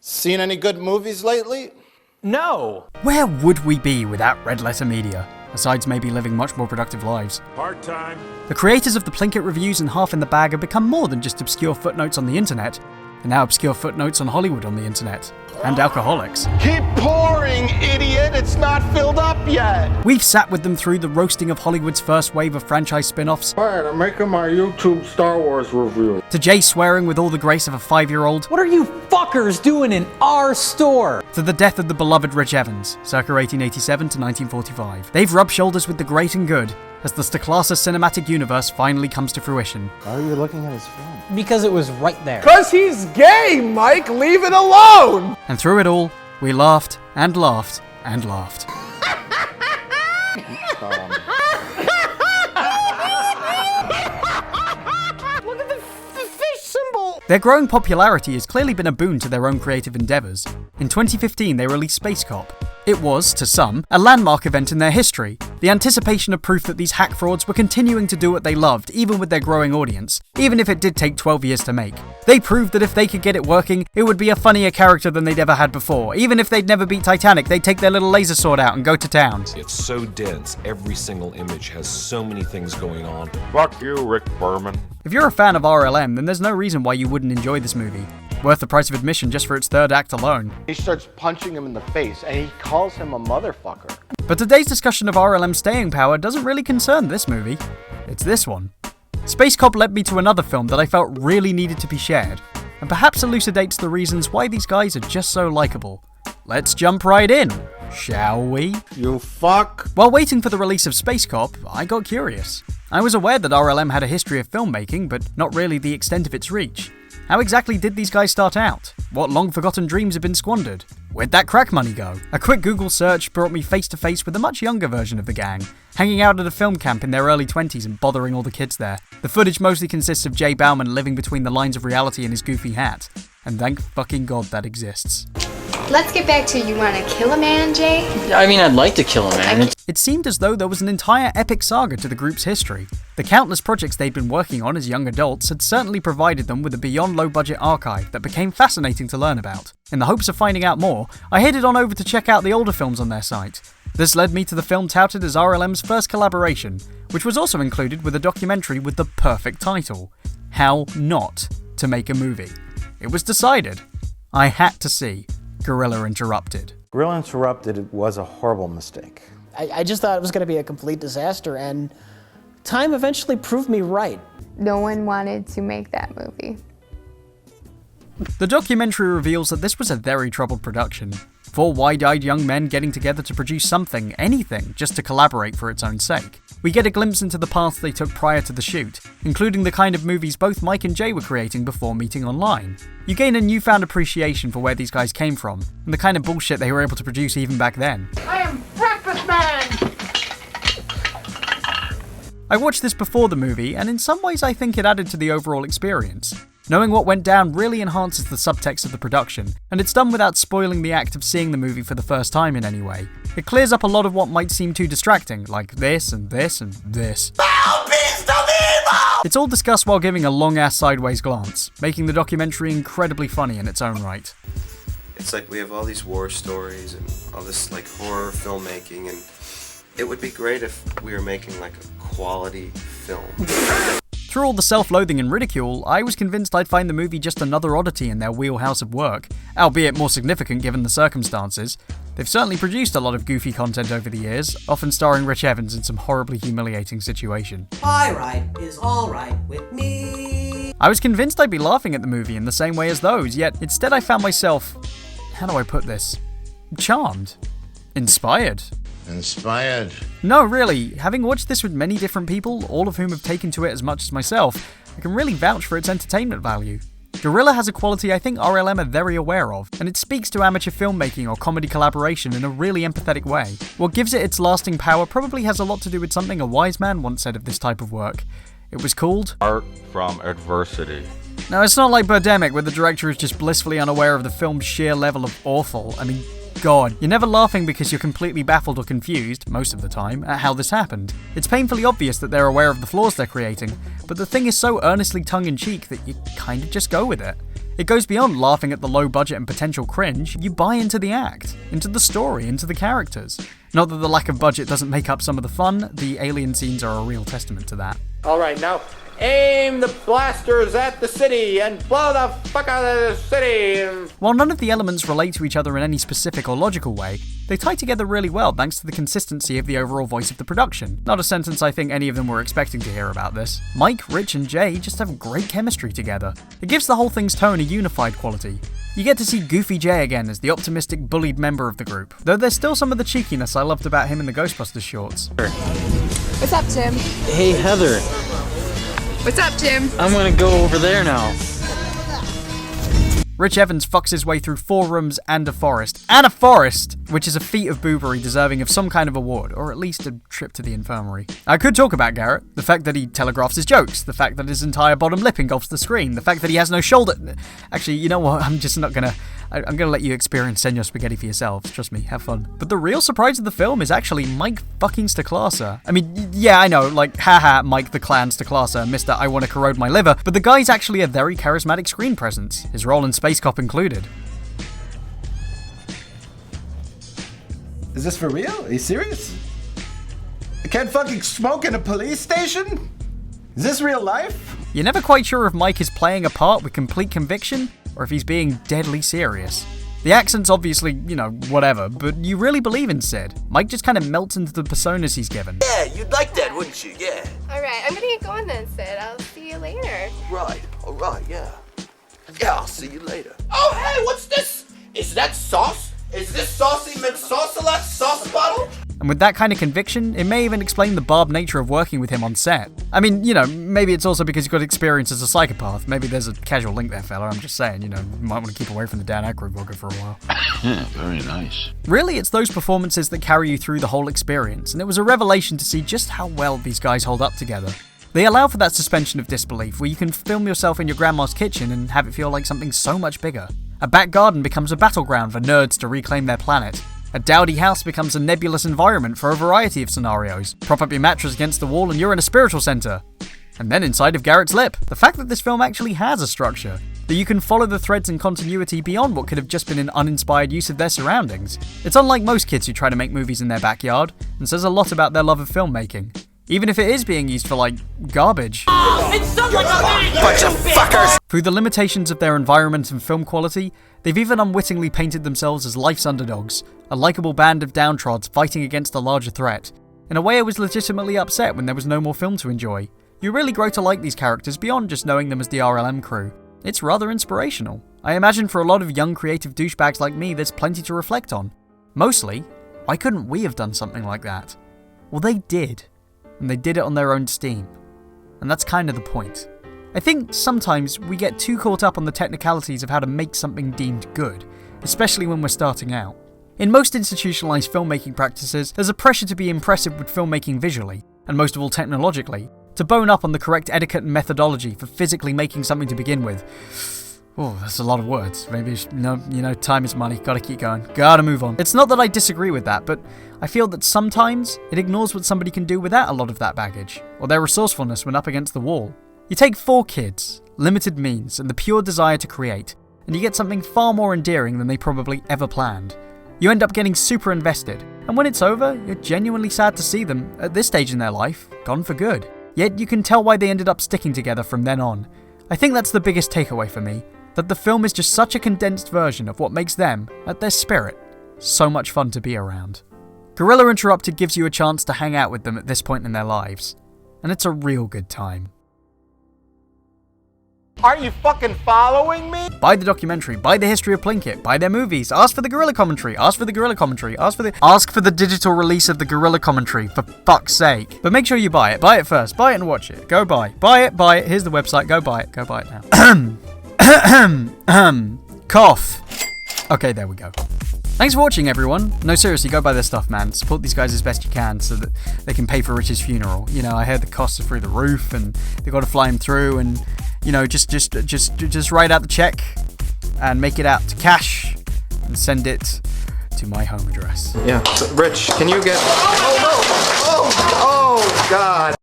Seen any good movies lately? No! Where would we be without Redlettermedia? Besides maybe living much more productive lives. Part-time. The creators of the Plinkett reviews and Half in the Bag have become more than just obscure footnotes on the internet. They're now obscure footnotes on Hollywood on the internet. And alcoholics. Keep pouring, idiot! It's not filled up yet! We've sat with them through the roasting of Hollywood's first wave of franchise spin-offs. Alright, I'm making my YouTube Star Wars review. To Jay swearing with all the grace of a 5-year-old. What are you fuckers doing in our store? To the death of the beloved Rich Evans, circa 1887 to 1945. They've rubbed shoulders with the great and good as the Stacklasa cinematic universe finally comes to fruition. Why are you looking at his phone? Because it was right there. 'Cause he's gay, Mike! Leave it alone! And through it all, we laughed and laughed and laughed. Look at the fish symbol! Their growing popularity has clearly been a boon to their own creative endeavours. In 2015, they released Space Cop. It was, to some, a landmark event in their history. The anticipation of proof that these hack frauds were continuing to do what they loved, even with their growing audience, even if it did take 12 years to make. They proved that if they could get it working, it would be a funnier character than they'd ever had before. Even if they'd never beat Titanic, they'd take their little laser sword out and go to town. It's so dense, every single image has so many things going on. Fuck you, Rick Berman. If you're a fan of RLM, then there's no reason why you wouldn't enjoy this movie. Worth the price of admission just for its third act alone. He starts punching him in the face, and he calls him a motherfucker. But today's discussion of RLM's staying power doesn't really concern this movie. It's this one. Space Cop led me to another film that I felt really needed to be shared, and perhaps elucidates the reasons why these guys are just so likable. Let's jump right in, shall we? You fuck. While waiting for the release of Space Cop, I got curious. I was aware that RLM had a history of filmmaking, but not really the extent of its reach. How exactly did these guys start out? What long-forgotten dreams have been squandered? Where'd that crack money go? A quick Google search brought me face to face with a much younger version of the gang, hanging out at a film camp in their early 20s and bothering all the kids there. The footage mostly consists of Jay Bauman living between the lines of reality in his goofy hat. And thank fucking God that exists. Let's get back to you want to kill a man, Jay? I mean, I'd like to kill a man. It seemed as though there was an entire epic saga to the group's history. The countless projects they'd been working on as young adults had certainly provided them with a beyond low-budget archive that became fascinating to learn about. In the hopes of finding out more, I headed on over to check out the older films on their site. This led me to the film touted as RLM's first collaboration, which was also included with a documentary with the perfect title, How Not to Make a Movie. It was decided. I had to see Gorilla Interrupted. Gorilla Interrupted was a horrible mistake. I just thought it was going to be a complete disaster, and time eventually proved me right. No one wanted to make that movie. The documentary reveals that this was a very troubled production. 4 wide-eyed young men getting together to produce something, anything, just to collaborate for its own sake. We get a glimpse into the paths they took prior to the shoot, including the kind of movies both Mike and Jay were creating before meeting online. You gain a newfound appreciation for where these guys came from, and the kind of bullshit they were able to produce even back then. I am Breakfast Man! I watched this before the movie, and in some ways I think it added to the overall experience. Knowing what went down really enhances the subtext of the production, and it's done without spoiling the act of seeing the movie for the first time in any way. It clears up a lot of what might seem too distracting, like this and this and this. It's all discussed while giving a long-ass sideways glance, making the documentary incredibly funny in its own right. It's like we have all these war stories and all this like horror filmmaking, and it would be great if we were making like a quality film. Through all the self-loathing and ridicule, I was convinced I'd find the movie just another oddity in their wheelhouse of work, albeit more significant given the circumstances. They've certainly produced a lot of goofy content over the years, often starring Rich Evans in some horribly humiliating situation. Alright is alright with me. I was convinced I'd be laughing at the movie in the same way as those, yet instead I found myself, how do I put this, charmed, inspired. Inspired. No, really, having watched this with many different people, all of whom have taken to it as much as myself, I can really vouch for its entertainment value. Gorilla has a quality I think RLM are very aware of, and it speaks to amateur filmmaking or comedy collaboration in a really empathetic way. What gives it its lasting power probably has a lot to do with something a wise man once said of this type of work. It was called Art from Adversity. Now, it's not like Birdemic, where the director is just blissfully unaware of the film's sheer level of awful. I mean, God, you're never laughing because you're completely baffled or confused, most of the time, at how this happened. It's painfully obvious that they're aware of the flaws they're creating, but the thing is so earnestly tongue-in-cheek that you kind of just go with it. It goes beyond laughing at the low budget and potential cringe. You buy into the act, into the story, into the characters. Not that the lack of budget doesn't make up some of the fun, the alien scenes are a real testament to that. Alright, now aim the blasters at the city and blow the fuck out of the city. While none of the elements relate to each other in any specific or logical way, they tie together really well thanks to the consistency of the overall voice of the production. Not a sentence I think any of them were expecting to hear about this. Mike, Rich, and Jay just have great chemistry together. It gives the whole thing's tone a unified quality. You get to see Goofy Jay again as the optimistic, bullied member of the group, though there's still some of the cheekiness I loved about him in the Ghostbusters shorts. What's up, Jim? Hey, Heather. What's up, Jim? I'm gonna go over there now. Rich Evans fucks his way through 4 rooms and a forest. And a forest! Which is a feat of boobery deserving of some kind of award, or at least a trip to the infirmary. I could talk about Garrett. The fact that he telegraphs his jokes. The fact that his entire bottom lip engulfs the screen. The fact that he has no shoulder... Actually, you know what? I'm just not gonna... I'm gonna let you experience Senor Spaghetti for yourselves. Trust me, have fun. But the real surprise of the film is actually Mike fucking Stacklasa. I mean, yeah, I know, like, haha, Mike the Clan Stacklasa, Mr. I wanna corrode my liver, but the guy's actually a very charismatic screen presence, his role in Space Cop included. Is this for real? Are you serious? I can't fucking smoke in a police station? Is this real life? You're never quite sure if Mike is playing a part with complete conviction, or if he's being deadly serious. The accent's obviously, you know, whatever, but you really believe in Sid. Mike just kind of melts into the personas he's given. Yeah, you'd like that, wouldn't you? Yeah. Alright, I'm gonna get going then, Sid. I'll see you later. Alright, yeah. Yeah, I'll see you later. Oh, hey, what's this? Is that sauce? Is this saucy McSaucelette sauce bottle? And with that kind of conviction, it may even explain the barbed nature of working with him on set. I mean, you know, maybe it's also because he's got experience as a psychopath. Maybe there's a casual link there, fella. I'm just saying, you know, you might want to keep away from the Dan Aykroyd vodka for a while. Yeah, very nice. Really, it's those performances that carry you through the whole experience, and it was a revelation to see just how well these guys hold up together. They allow for that suspension of disbelief where you can film yourself in your grandma's kitchen and have it feel like something so much bigger. A back garden becomes a battleground for nerds to reclaim their planet. A dowdy house becomes a nebulous environment for a variety of scenarios. Prop up your mattress against the wall and you're in a spiritual center. And then inside of Garrett's lip. The fact that this film actually has a structure, that you can follow the threads and continuity beyond what could have just been an uninspired use of their surroundings. It's unlike most kids who try to make movies in their backyard, and says a lot about their love of filmmaking. Even if it is being used for, like, garbage. It's so much fun! Bunch of fuckers! Through the limitations of their environment and film quality, they've even unwittingly painted themselves as life's underdogs, a likeable band of downtrods fighting against a larger threat. In a way, I was legitimately upset when there was no more film to enjoy. You really grow to like these characters beyond just knowing them as the RLM crew. It's rather inspirational. I imagine for a lot of young creative douchebags like me, there's plenty to reflect on. Mostly, why couldn't we have done something like that? Well, they did. And they did it on their own steam. And that's kind of the point. I think sometimes we get too caught up on the technicalities of how to make something deemed good, especially when we're starting out. In most institutionalized filmmaking practices, there's a pressure to be impressive with filmmaking visually, and most of all technologically, to bone up on the correct etiquette and methodology for physically making something to begin with. Oh, that's a lot of words. Maybe, time is money. Gotta keep going. Gotta move on. It's not that I disagree with that, but I feel that sometimes it ignores what somebody can do without a lot of that baggage, or their resourcefulness when up against the wall. You take 4 kids, limited means, and the pure desire to create, and you get something far more endearing than they probably ever planned. You end up getting super invested, and when it's over, you're genuinely sad to see them, at this stage in their life, gone for good. Yet you can tell why they ended up sticking together from then on. I think that's the biggest takeaway for me, that the film is just such a condensed version of what makes them, at their spirit, so much fun to be around. Gorilla Interrupted gives you a chance to hang out with them at this point in their lives, and it's a real good time. Are you fucking following me? Buy the documentary, buy the history of Plinkett, buy their movies, ask for the Gorilla commentary, ask for the digital release of the Gorilla commentary, for fuck's sake. But make sure you buy it first, buy it and watch it, go buy it, here's the website, go buy it now. Cough. Okay, there we go. Thanks for watching, everyone. No, seriously, go buy their stuff, man. Support these guys as best you can so that they can pay for Rich's funeral. You know, I heard the costs are through the roof and they got to fly him through and, you know, just write out the check and make it out to cash and send it to my home address. Yeah, so, Rich, can you get... Oh, no! Oh, God!